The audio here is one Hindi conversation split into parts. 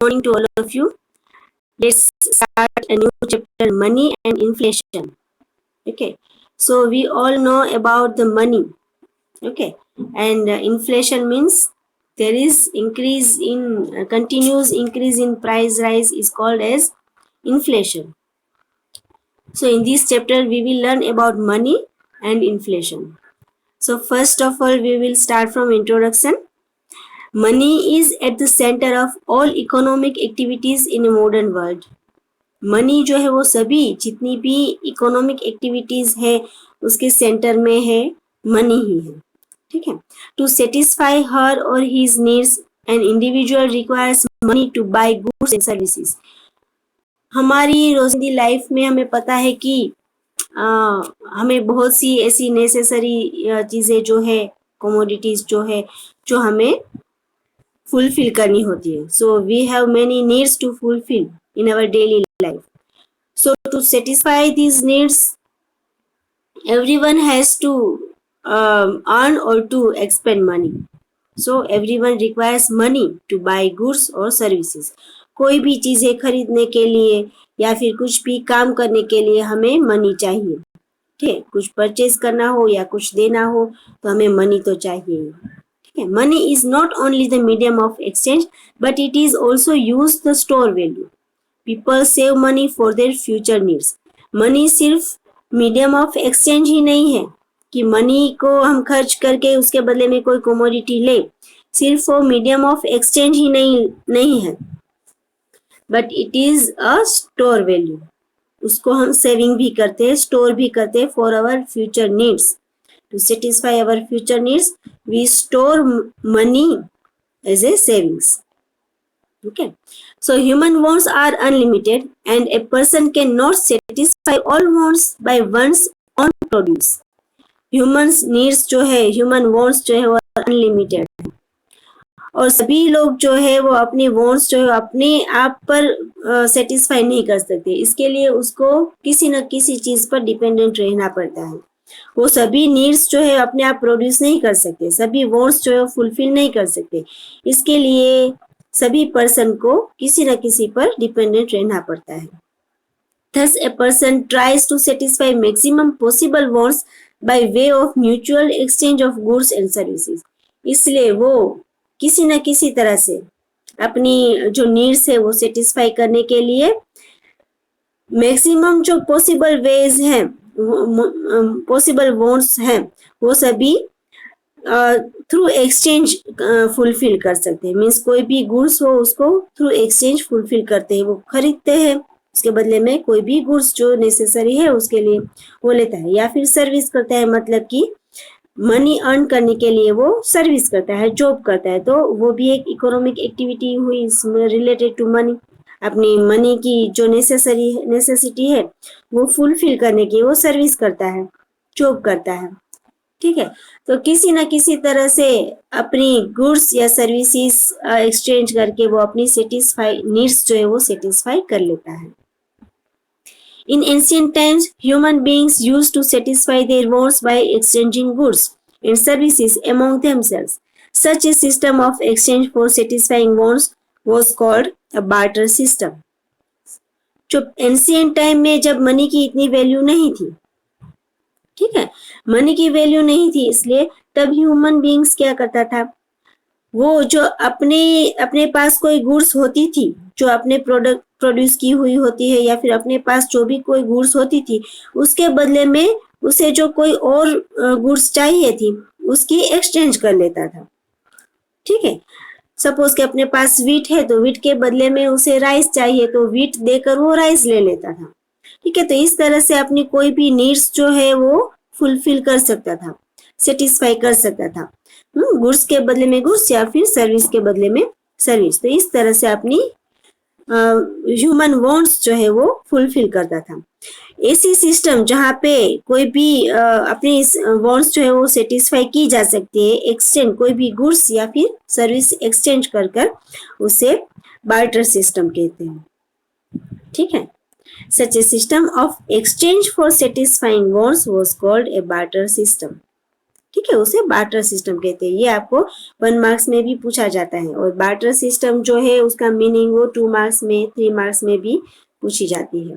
morning to all of you. Let's start a new chapter, money and inflation. Okay, so we all know about the money. Okay, and inflation means there is increase in continuous increase in price rise is called as inflation. So in this chapter we will learn about money and inflation. So first of all we will start from introduction. Money is at the center of all economic activities in a modern world. Money जो है वो सभी जितनी भी इकोनॉमिक एक्टिविटीज है उसके सेंटर में है मनी ही है. ठीक है. टू सेटिस्फाई हर और his needs an individual requires money to buy goods and services. हमारी रोजिंदी लाइफ में हमें पता है कि हमें बहुत सी ऐसी नेसेसरी चीज़ें जो है कमोडिटीज जो है जो हमें फुलफिल करनी होती है. So we have many needs to fulfil in our daily life. So to satisfy these needs, everyone has to earn or to expend money. So everyone requires money to buy goods or services. कोई भी चीज़ें खरीदने के लिए या फिर कुछ भी काम करने के लिए हमें मनी चाहिए. ठीक है. कुछ परचेज करना हो या कुछ देना हो तो हमें मनी तो चाहिए. ठीक है. Money is not only the medium of exchange but it is also use the store value. People save money for their future needs. Money सिर्फ मीडियम ऑफ एक्सचेंज ही नहीं है कि मनी को हम खर्च करके उसके बदले में कोई कमोडिटी ले. सिर्फ वो मीडियम ऑफ एक्सचेंज ही नहीं है but it is a store value. उसको हम सेविंग भी करते हैं, स्टोर भी करते हैं for our future needs. To satisfy our future needs we store money as a savings. Okay, so human wants are unlimited and a person cannot satisfy all wants by one's own produce. Humans needs जो है, human wants जो है वो unlimited है और सभी लोग जो है वो अपनी wants जो है अपने आप पर satisfy नहीं कर सकते. इसके लिए उसको किसी न किसी चीज पर डिपेंडेंट रहना पड़ता है. वो सभी नीड्स जो है अपने आप प्रोड्यूस नहीं कर सकते, सभी wants जो है फुलफिल नहीं कर सकते. इसके लिए सभी पर्सन को किसी न किसी पर डिपेंडेंट रहना पड़ता है. Thus a person tries to satisfy maximum possible wants by way of mutual exchange of goods and services. इसलिए वो किसी न किसी तरह से अपनी जो नीड्स है वो सेटिस्फाई करने के लिए मैक्सिमम जो पॉसिबल वेज हैं, पॉसिबल वॉन्ट्स हैं वो सभी थ्रू एक्सचेंज फुलफिल कर सकते हैं. मीन्स कोई भी गुड्स हो उसको थ्रू एक्सचेंज फुलफिल करते हैं. वो खरीदते हैं, उसके बदले में कोई भी गुड्स जो नेसेसरी है उसके लिए वो लेता है. या फिर सर्विस करता है, मतलब कि मनी अर्न करने के लिए वो सर्विस करता है, जॉब करता है. तो वो भी एक इकोनॉमिक एक्टिविटी हुई रिलेटेड टू मनी. अपनी मनी की जो नेसेसिटी है वो फुलफिल करने की वो सर्विस करता है, जॉब करता है. ठीक है. तो किसी न किसी तरह से अपनी गुड्स या सर्विसेज एक्सचेंज करके वो अपनी सेटिस्फाई नीड्स जो है वो सेटिस्फाई कर लेता है. In ancient times human beings used to satisfy their wants by exchanging goods and services among themselves. Such a system of exchange for satisfying wants was called a barter system. जो एंशिएंट टाइम में जब मनी की इतनी वैल्यू नहीं थी, ठीक है, मनी की वैल्यू नहीं थी, इसलिए तब ह्यूमन बीइंग्स क्या करता था, वो जो अपने पास कोई गुड्स होती थी, जो अपने प्रोडक्ट प्रोड्यूस की हुई होती है या फिर अपने पास जो भी कोई गुड्स होती थी उसके बदले में उसे जो कोई और गुड्स चाहिए थी उसकी एक्सचेंज कर लेता था. ठीक है. सपोज कि अपने पास वीट है तो वीट के बदले में उसे राइस चाहिए तो वीट देकर वो राइस ले लेता था. ठीक है. तो इस तरह से अपनी कोई भी नीड्स जो है वो फुलफिल कर सकता था, सेटिस्फाई कर सकता था. गुड्स के बदले में गुड्स या फिर सर्विस के बदले में सर्विस. तो इस तरह से अपनी ह्यूमन वांट्स जो है वो फुलफिल करता था. ऐसी सिस्टम जहाँ पे कोई भी अपनी वांट्स जो है वो सेटिस्फाई की जा सकती है, एक्सचेंज कोई भी गुड्स या फिर सर्विस एक्सचेंज कर उसे बार्टर सिस्टम कहते हैं. ठीक है. Such a system of exchange for satisfying wants was called a barter system. ठीक है, उसे बार्टर सिस्टम कहते हैं। ये आपको 1 मार्क्स में भी पूछा जाता है, और बार्टर सिस्टम जो है उसका मीनिंग वो 2 मार्क्स में, 3 मार्क्स में भी पूछी जाती है।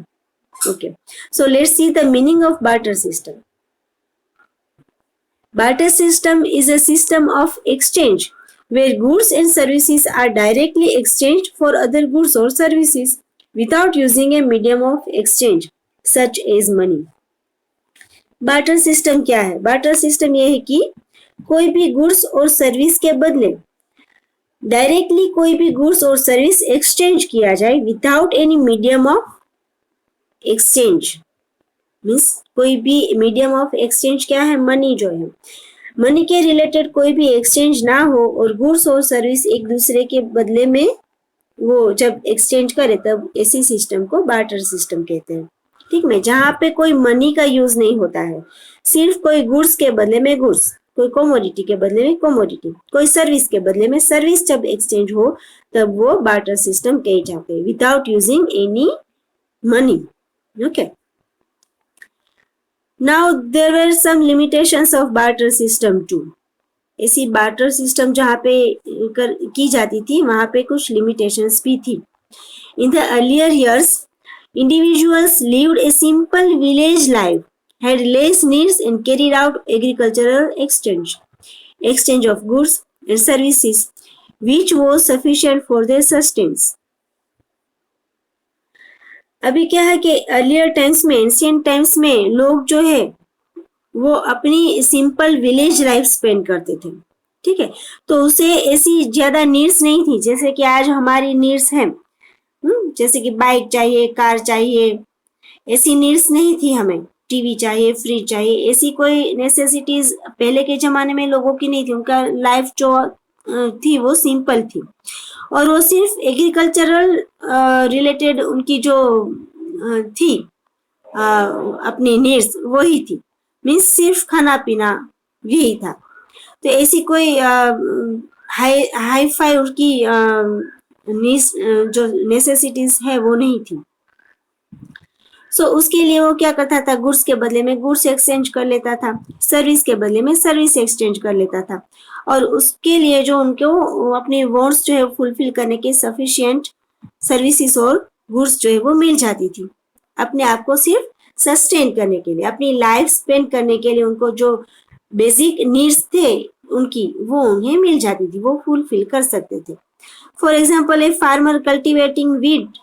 Okay, so let's see the meaning of barter system. Barter system is a system of exchange where goods and services are directly exchanged for other goods or services without using a medium of exchange such as money. Barter system क्या है? बार्टर सिस्टम यह है कि कोई भी गुड्स और सर्विस के बदले डायरेक्टली कोई भी गुड्स और सर्विस एक्सचेंज किया जाए without any medium of exchange. Means कोई भी मीडियम ऑफ एक्सचेंज क्या है? मनी जो है, मनी के रिलेटेड कोई भी एक्सचेंज ना हो और गुड्स और सर्विस एक दूसरे के बदले में वो जब एक्सचेंज करे तब ऐसी सिस्टम को बार्टर सिस्टम कहते हैं। ठीक है, जहाँ पे कोई मनी का यूज नहीं होता है, सिर्फ कोई गुड्स के बदले में गुड्स, कोई कमोडिटी के बदले में कमोडिटी, कोई सर्विस के बदले में सर्विस जब एक्सचेंज हो तब वो बार्टर सिस्टम कहे जाते हैं, without using any money. Okay, now there were some limitations of barter system too. ऐसी बार्टर सिस्टम जहाँ पे की जाती थी वहां पे कुछ लिमिटेशंस भी थी। In the earlier years individuals lived a simple village life, had less needs and carried out agricultural exchange of goods and services, which was sufficient for their sustenance. अभी क्या है कि अर्लियर टाइम्स में, एंशियंट टाइम्स में लोग जो है वो अपनी सिंपल विलेज लाइफ स्पेंड करते थे। ठीक है, तो उसे ऐसी ज्यादा नीड्स नहीं थी जैसे कि आज हमारी नीड्स हैं। जैसे कि बाइक चाहिए, कार चाहिए, ऐसी नीड्स नहीं थी हमें। टीवी चाहिए, फ्रिज चाहिए, ऐसी कोई नेसेसिटीज पहले के जमाने में लोगों की नहीं थी। उनका लाइफ जो थी वो सिंपल थी, और वो सिर्फ एग्रीकल्चरल रिलेटेड उनकी जो थी अपनी नीड्स वही थी। मीन्स सिर्फ खाना पीना यही था। तो ऐसी कोई हाई फाई उनकी जो नेसेसिटीज है वो नहीं थी। सो उसके लिए वो क्या करता था? गुड्स के बदले में गुड्स एक्सचेंज कर लेता था, सर्विस के बदले में सर्विस एक्सचेंज कर लेता था, और उसके लिए जो उनको अपने वांट्स जो है फुलफिल करने के सफिशिएंट सर्विसेज और गुड्स जो है वो मिल जाती थी। अपने आप को सिर्फ सस्टेन करने के लिए, अपनी लाइफ स्पेंड करने के लिए उनको जो बेसिक नीड्स थे उनकी वो उन्हें मिल जाती थी, वो फुलफिल कर सकते थे। For example, a farmer cultivating wheat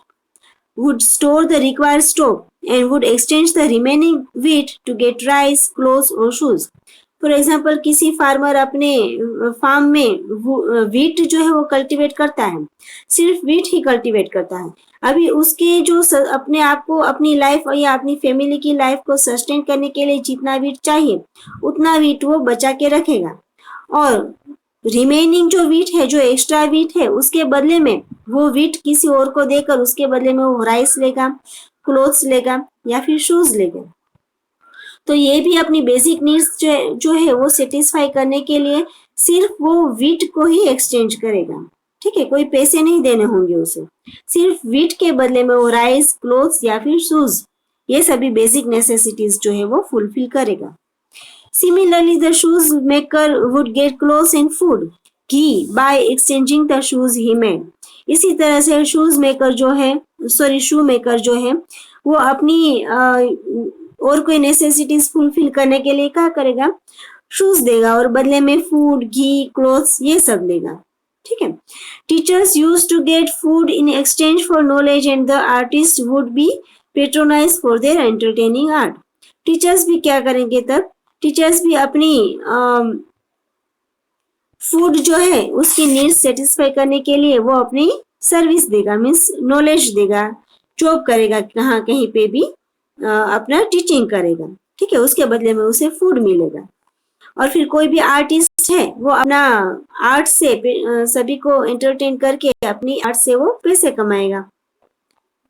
would store the required stock and would exchange the remaining wheat to get rice, clothes or shoes. For example, किसी फार्मर अपने फार्म में व्हीट जो है वो कल्टीवेट करता है, सिर्फ व्हीट ही कल्टीवेट करता है। अभी उसके जो अपने आप को, अपनी लाइफ या अपनी फैमिली की लाइफ को सस्टेन करने के लिए जितना व्हीट चाहिए उतना व्हीट वो बचा के रखेगा, और रिमेनिंग जो व्हीट है, जो एक्स्ट्रा व्हीट है, उसके बदले में वो व्हीट किसी और को देकर उसके बदले में वो राइस लेगा, क्लोथ्स लेगा या फिर शूज लेगा। तो ये भी अपनी बेसिक नीड्स जो है वो सेटिस्फाई करने के लिए सिर्फ वो व्हीट को ही एक्सचेंज करेगा। ठीक है, कोई पैसे नहीं देने होंगे उसे, सिर्फ व्हीट के बदले में वो राइस, क्लोथ्स या फिर शूज, ये सभी बेसिक नेसेसिटीज जो है वो फुलफिल करेगा। Similarly, the shoemaker would get clothes and food by exchanging the shoes he made. इसी तरह से शूज मेकर जो है वो अपनी और कोई नेसेसिटीज फुलफिल करने के लिए क्या करेगा? शूज देगा और बदले में फूड, घी, क्लोथ्स ये सब लेगा। ठीक है, teachers use to get food in exchange for knowledge and the artist would be patronise for their entertaining art. Teachers भी क्या करेंगे तब? टीचर्स भी अपनी फूड जो है उसकी नीड्स सेटिस्फाई करने के लिए वो अपनी सर्विस देगा, मीन्स नॉलेज देगा, जॉब करेगा, कहाँ कहीं पे भी अपना टीचिंग करेगा। ठीक है, उसके बदले में उसे फूड मिलेगा। और फिर कोई भी आर्टिस्ट है वो अपना आर्ट से सभी को एंटरटेन करके अपनी आर्ट से वो पैसे कमाएगा।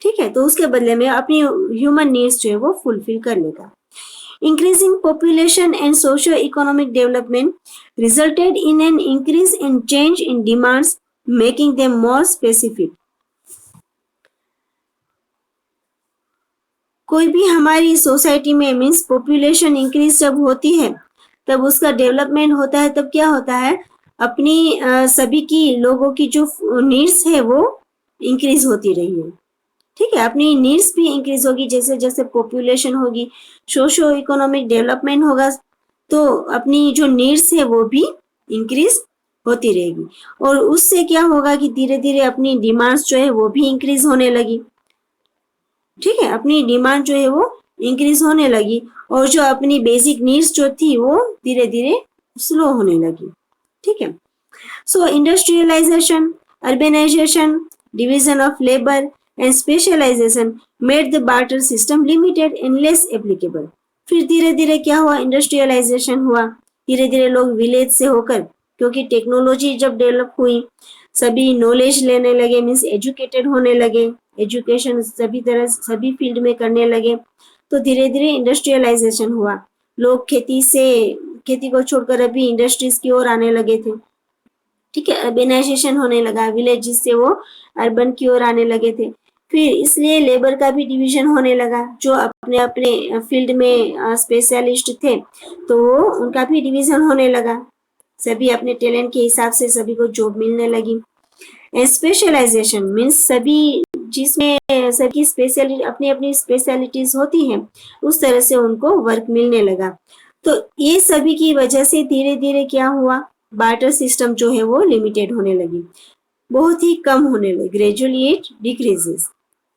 ठीक है, तो उसके बदले में अपनी ह्यूमन नीड्स जो है वो फुलफिल कर लेगा। Increasing population and socio-economic development resulted in an increase in change in demands, making them more specific. कोई भी हमारी सोसाइटी में मीन्स पॉपुलेशन इंक्रीज जब होती है तब उसका डेवलपमेंट होता है, तब क्या होता है, अपनी सभी की लोगों की जो नीड्स है वो इंक्रीज होती रही है। ठीक है, अपनी नीड्स भी इंक्रीज होगी, जैसे जैसे पॉपुलेशन होगी, सोशो इकोनॉमिक डेवलपमेंट होगा, तो अपनी जो नीड्स है वो भी इंक्रीज होती रहेगी। और उससे क्या होगा कि धीरे धीरे अपनी डिमांड्स जो है वो भी इंक्रीज होने लगी। ठीक है, अपनी डिमांड जो है वो इंक्रीज होने लगी, और जो अपनी बेसिक नीड्स जो थी वो धीरे धीरे स्लो होने लगी। ठीक है, so industrialization, urbanization, division of labor and specialization made the barter system limited and less applicable. फिर धीरे धीरे क्या हुआ, इंडस्ट्रियलाइजेशन हुआ, धीरे धीरे लोग विलेज से होकर, क्योंकि टेक्नोलॉजी जब डेवलप हुई, सभी नॉलेज लेने लगे, मीन्स एजुकेटेड होने लगे, एजुकेशन सभी तरह सभी फील्ड में करने लगे, तो धीरे धीरे इंडस्ट्रियलाइजेशन हुआ। लोग खेती को छोड़कर अभी इंडस्ट्रीज की ओर आने लगे थे। ठीक है, अर्बेनाइजेशन होने लगा, विलेज से वो अर्बन की ओर आने लगे थे। फिर इसलिए लेबर का भी डिवीजन होने लगा, जो अपने अपने फील्ड में स्पेशलिस्ट थे तो वो उनका भी डिवीजन होने लगा, सभी अपने टैलेंट के हिसाब से सभी को जॉब मिलने लगी। स्पेशलाइजेशन मीन्स सभी जिसमें सबकी स्पेशल अपनी अपनी स्पेशलिटीज होती हैं, उस तरह से उनको वर्क मिलने लगा। तो ये सभी की वजह से धीरे धीरे क्या हुआ, बार्टर सिस्टम जो है वो लिमिटेड होने लगी, बहुत ही कम होने लगी, ग्रेजुअली इट डिक्रीजेस।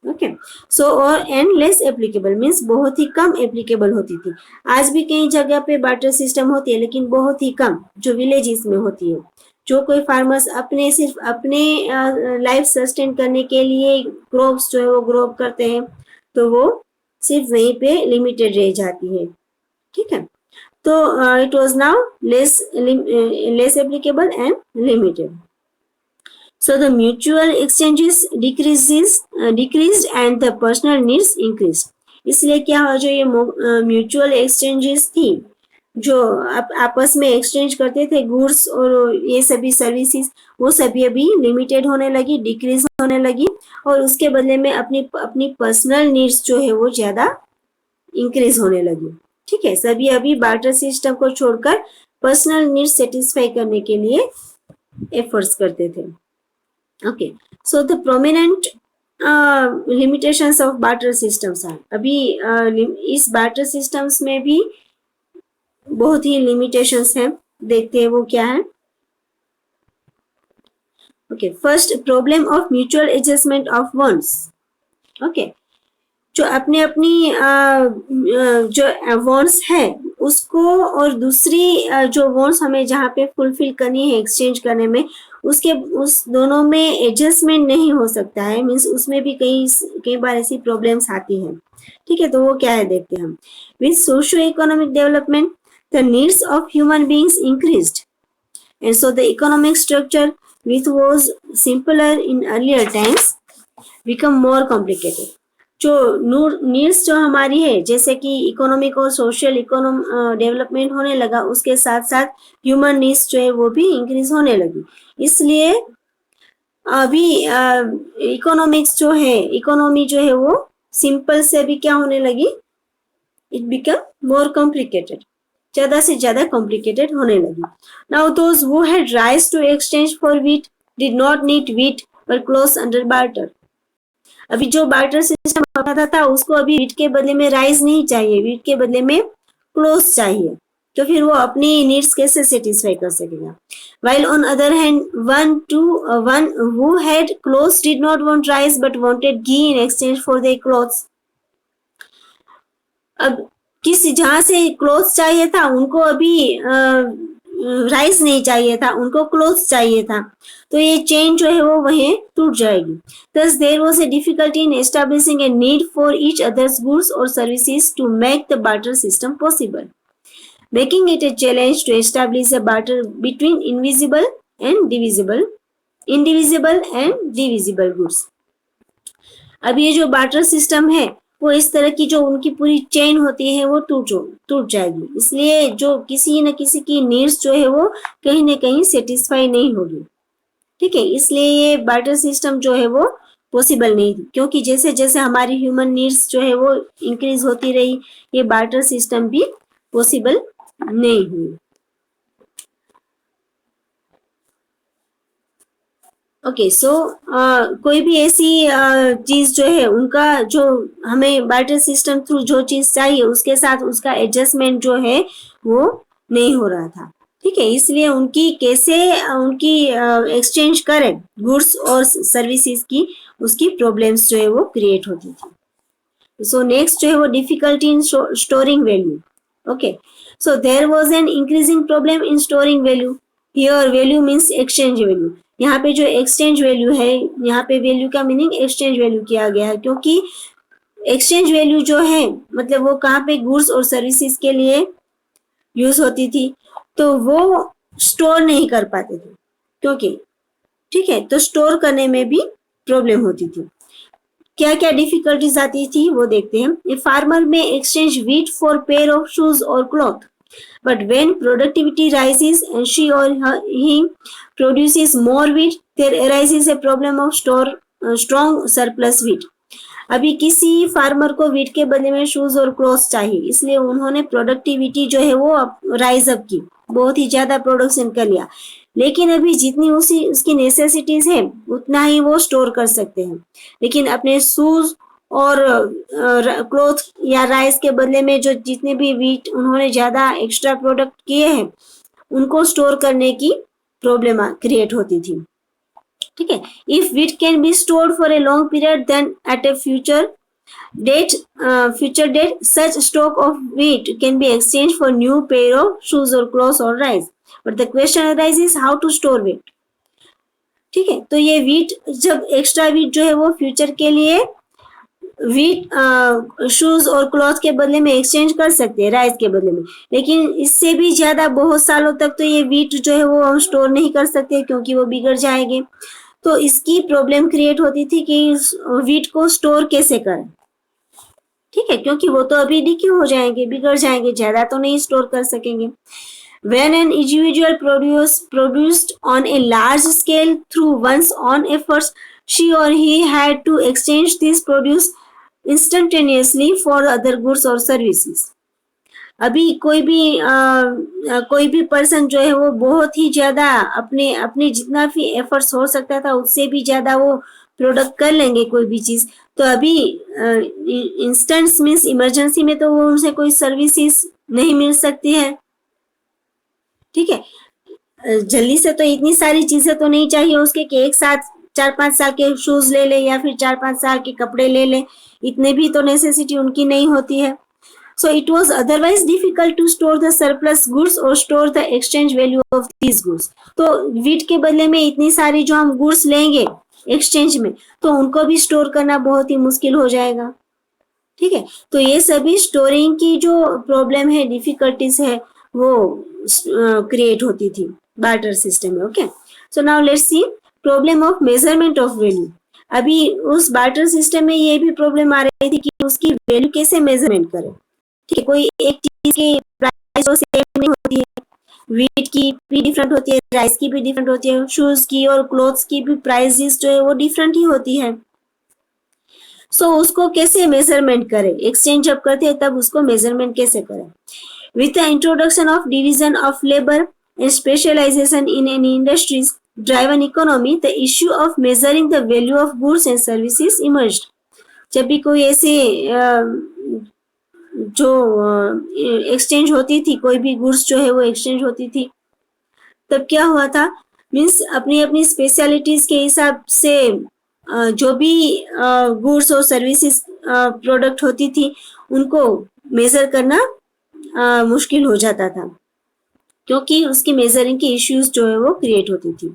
ओके, सो और एंड लेस एप्लीकेबल मीन्स बहुत ही कम एप्लीकेबल होती थी। आज भी कई जगह पे बार्टर सिस्टम होती है, लेकिन बहुत ही कम, जो विलेजेस में होती है। जो कोई फार्मर्स सिर्फ अपने लाइफ सस्टेन करने के लिए क्रॉप्स जो है वो ग्रो करते हैं, तो वो सिर्फ वहीं पे लिमिटेड रह जाती है। ठीक है, तो it was now less applicable and limited. So the mutual exchanges decreased and the personal needs increased. इसलिए क्या हो, जो ये म्यूचुअल एक्सचेंजेस थी, जो आपस में एक्सचेंज करते थे गुड्स और ये सभी सर्विसेज, वो सभी अभी लिमिटेड होने लगी, डिक्रीज होने लगी, और उसके बदले में अपनी पर्सनल नीड्स जो है वो ज्यादा इंक्रीज होने लगी। ठीक है, सभी अभी बार्टर सिस्टम को छोड़कर पर्सनल नीड्स सेटिस्फाई करने के लिए एफर्ट्स करते थे। Okay, so the prominent limitations of barter systems are, अभी इस बार्टर सिस्टम्स में भी बहुत ही लिमिटेशंस हैं, देखते हैं वो क्या है। Okay, first, problem of mutual adjustment of wants. Okay, जो अपनी अपनी जो वॉन्ट्स है उसको, और दूसरी जो वॉन्ट्स हमें जहाँ पे फुलफिल करनी है एक्सचेंज करने में, उस दोनों में एडजस्टमेंट नहीं हो सकता है, मीन्स उसमें भी कई बार ऐसी प्रॉब्लम्स आती हैं। ठीक है, तो वो क्या है देखते हैं हम। With socio economic development the needs of human beings increased and so the economic structure which was simpler in earlier times become more complicated. जो नीड्स जो हमारी है, जैसे कि इकोनॉमिक और सोशल डेवलपमेंट होने लगा, उसके साथ साथ ह्यूमन नीड्स जो है वो भी इंक्रीज होने लगी। इसलिए अभी इकोनॉमी जो है वो सिंपल से अभी क्या होने लगी, इट बिकम मोर कॉम्प्लिकेटेड, ज्यादा से ज्यादा कॉम्प्लिकेटेड होने लगी। Now those who had rice to exchange for wheat did not need wheat but clothes under barter. अभी जो बार्टर सिस्टम अपनाता था उसको अभी व्हीट के बदले में राइस नहीं चाहिए, व्हीट के बदले में क्लोथ्स चाहिए, तो फिर वो अपनी नीड्स कैसे सेटिस्फाई कर सकेगा। While on other hand, one who had clothes did not want rice but wanted ghee in exchange for their clothes. अब जहाँ से क्लोथ्स चाहिए था उनको अभी राइस नहीं चाहिए था, उनको क्लोथ्स चाहिए था, तो ये चेन जो है वो वहीं टूट जाएगी। Thus there was a difficulty in establishing a need for each other's goods or services to make the barter system possible, making it a challenge to establish a barter between indivisible and divisible goods. अब ये जो बार्टर सिस्टम है वो इस तरह की जो उनकी पूरी चेन होती है वो टूट जाएगी, इसलिए जो किसी न किसी की नीड्स जो है वो कहीं ना कहीं सेटिस्फाई नहीं होगी। ठीक है, इसलिए ये बार्टर सिस्टम जो है वो पॉसिबल नहीं थी, क्योंकि जैसे जैसे हमारी ह्यूमन नीड्स जो है वो इंक्रीज होती रही, ये बार्टर सिस्टम भी पॉसिबल नहीं हुई। ओके, सो कोई भी ऐसी चीज जो है उनका, जो हमें बार्टर सिस्टम थ्रू जो चीज चाहिए उसके साथ उसका एडजस्टमेंट जो है वो नहीं हो रहा था। ठीक है, इसलिए उनकी कैसे उनकी एक्सचेंज करें गुड्स और सर्विसेज की, उसकी प्रॉब्लम्स जो है वो क्रिएट होती थी। सो नेक्स्ट जो है वो difficulty in storing value. Okay, so there was an increasing problem in storing value. Here value means exchange value. यहाँ पे जो एक्सचेंज वैल्यू है, यहाँ पे वैल्यू का मीनिंग एक्सचेंज वैल्यू किया गया है, क्योंकि एक्सचेंज वैल्यू जो है मतलब वो कहाँ पे गुड्स और सर्विसेज के लिए यूज होती थी, तो वो स्टोर नहीं कर पाते थे, क्योंकि ठीक है, तो स्टोर करने में भी प्रॉब्लम होती थी। क्या क्या डिफिकल्टीज आती थी वो देखते हैं। ए फार्मर में exchange wheat for pair of shoes और cloth, but when productivity rises and she or he produces more wheat, there arises a problem of strong surplus wheat. अभी किसी फार्मर को वीट के बदले में शूज और क्लॉथ चाहिए, इसलिए उन्होंने प्रोडक्टिविटी जो है वो राइज अप की, बहुत ही ज्यादा प्रोडक्शन कर लिया, लेकिन अभी जितनी उसकी नेसेसिटीज है उतना ही वो स्टोर कर सकते हैं, लेकिन अपने शूज और क्लोथ या राइस के बदले में जो जितने भी वीट उन्होंने ज्यादा एक्स्ट्रा प्रोडक्ट किए हैं उनको स्टोर करने की प्रॉब्लम क्रिएट होती थी। ठीक है, if wheat can be stored for a long period then at a future date such stock of wheat can be exchanged for new pair of shoes or clothes or rice, but the question arises how to store wheat। ठीक है, तो ये वीट, जब एक्स्ट्रा वीट जो है वो फ्यूचर के लिए वीट शूज और क्लॉथ के बदले में एक्सचेंज कर सकते हैं राइस के बदले में, लेकिन इससे भी ज्यादा बहुत सालों तक तो ये वीट जो है वो हम स्टोर नहीं कर सकते, क्योंकि वो बिगड़ जाएंगे। तो इसकी प्रॉब्लम क्रिएट होती थी कि वीट को स्टोर कैसे करें। ठीक है, क्योंकि वो तो अभी डिक्यू हो जाएंगे, बिगड़ जाएंगे, ज्यादा तो नहीं स्टोर कर सकेंगे। When an individual produced on a large scale through one's own efforts, she or he had to exchange this produce instantaneously for other goods or services। अभी कोई भी पर्सन जो है वो बहुत ही ज्यादा अपने अपने जितना भी एफर्ट्स हो सकता था उससे भी ज्यादा वो प्रोडक्ट कर लेंगे कोई भी चीज, तो अभी इंस्टेंट मीन्स इमरजेंसी में तो वो उनसे कोई सर्विसेज नहीं मिल सकती है। ठीक है, जल्दी से तो इतनी सारी चीजें तो नहीं चाहिए उसके कि एक साथ 4-5 साल के शूज ले ले या फिर 4-5 साल के कपड़े ले ले, इतने भी तो नेसेसिटी उनकी नहीं होती है। So it was otherwise difficult to store the surplus goods और store the exchange value of these goods. तो वीट के बदले में इतनी सारी जो हम गुड्स लेंगे एक्सचेंज में, तो उनको भी स्टोर करना बहुत ही मुश्किल हो जाएगा। ठीक है, तो ये सभी स्टोरिंग की जो प्रॉब्लम है, डिफिकल्टीज है, वो क्रिएट होती थी बार्टर सिस्टम में। Okay, so now let's see problem of measurement of value. अभी उस बार्टर सिस्टम में ये भी प्रॉब्लम आ रही थी कि उसकी वैल्यू कैसे मेजरमेंट करें। ठीक है, कोई एक चीज की प्राइस तो सेम नहीं होती है, वीट की भी डिफरेंट होती है, राइस की भी डिफरेंट होती है, शूज की और क्लोथ्स की भी प्राइसेस जो है वो डिफरेंट ही होती है। सो उसको कैसे मेजरमेंट करें, एक्सचेंज जब करते हैं तब उसको मेजरमेंट कैसे करें। With the introduction of division of labor and specialization in any industries driven economy, the issue of measuring the value of goods and services emerged। जब भी कोई ऐसे जो एक्सचेंज होती थी, कोई भी गुड्स जो है वो एक्सचेंज होती थी, तब क्या हुआ था, मीन्स अपनी अपनी स्पेशलिटीज के हिसाब से जो भी गुड्स और सर्विसेज प्रोडक्ट होती थी उनको मेजर करना मुश्किल हो जाता था, क्योंकि उसकी मेजरिंग की इश्यूज जो है वो क्रिएट होती थी।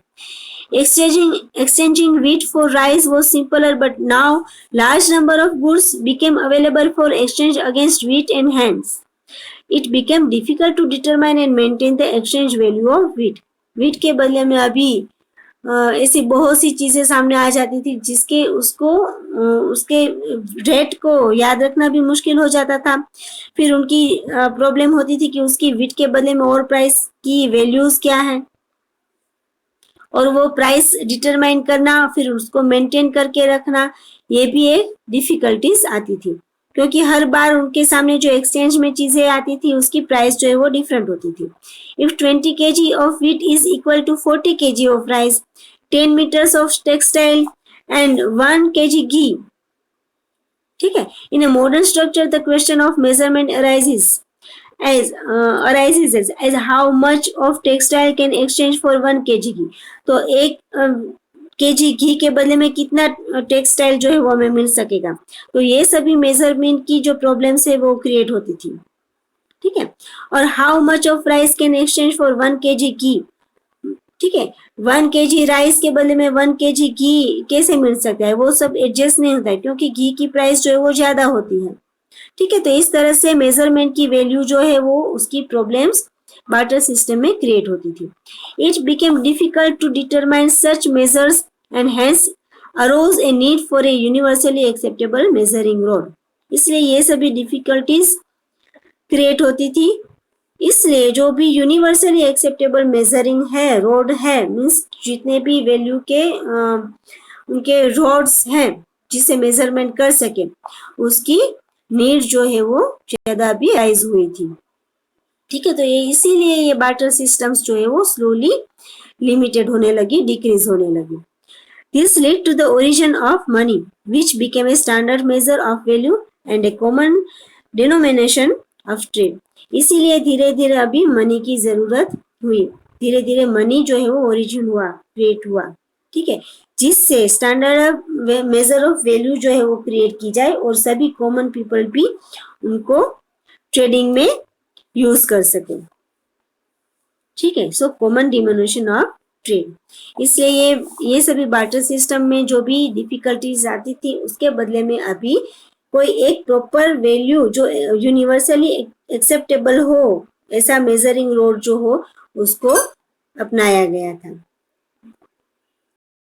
Exchanging wheat for rice was simpler, but now large number of goods became available for exchange against wheat and hence it became difficult to determine and maintain the exchange value of wheat। wheat के बदले में अभी ऐसी बहुत सी चीजें सामने आ जाती थी जिसके उसके रेट को याद रखना भी मुश्किल हो जाता था। फिर उनकी प्रॉब्लम होती थी कि उसकी वीट के बदले में और प्राइस की वैल्यूज क्या है, और वो प्राइस डिटरमाइन करना, फिर उसको मेंटेन करके रखना, ये भी एक डिफिकल्टीज आती थी। क्योंकि हर बार उनके सामने जो एक्सचेंज में चीजें आती थी उसकी प्राइस जो है वो डिफरेंट होती थी. If 20 kg of wheat is equal to 40 kg of rice, 10 meters of textile and 1 kg ghee. ठीक है. In a modern structure the question of measurement as how much of textile can exchange for 1 kg घी. तो 1 kg घी के बदले में कितना टेक्सटाइल जो है वो हमें मिल सकेगा. तो ये सभी मेजरमेंट की जो प्रॉब्लम्स है वो क्रिएट होती थी. ठीक है. और how much of rice can exchange for 1 kg ghee. ठीक है. 1 kg राइस के बदले में 1 kg घी कैसे मिल सकता है, वो सब एडजस्ट नहीं होता है क्योंकि घी की प्राइस जो है वो ज्यादा होती है. ठीक है. तो इस तरह से मेजरमेंट की वैल्यू जो है वो उसकी प्रॉब्लम्स बार्टर सिस्टम में क्रिएट होती थी. It became difficult to determine such measures and hence arose a need for a universally acceptable measuring rod. इसलिए ये सभी डिफिकल्टीज क्रिएट होती थी. इसलिए जो भी यूनिवर्सली एक्सेप्टेबल मेजरिंग है रॉड है, मीन्स जितने भी वैल्यू के उनके रॉड्स हैं जिसे मेजरमेंट कर सके, उसकी नीड जो है वो ज्यादा भी राइज हुई थी. ठीक है. तो ये इसीलिए ये बार्टर सिस्टम्स जो है वो स्लोली लिमिटेड होने लगी, डिक्रीज होने लगी. This lead to the origin of money which became a standard measure of value and a common denomination of trade. इसीलिए धीरे धीरे अभी मनी की जरूरत हुई. धीरे धीरे मनी जो है वो ओरिजिन हुआ, क्रिएट हुआ. ठीक है. जिससे स्टैंडर्ड मेजर ऑफ वैल्यू जो है वो क्रिएट की जाए और सभी कॉमन पीपल भी उनको ट्रेडिंग में यूज कर सके. ठीक है. So common denomination of trade. इसलिए ये सभी बार्टर सिस्टम में जो भी डिफिकल्टीज आती थी उसके बदले में अभी कोई एक प्रॉपर वैल्यू जो यूनिवर्सली एक्सेप्टेबल हो, ऐसा मेजरिंग रॉड जो हो उसको अपनाया गया था.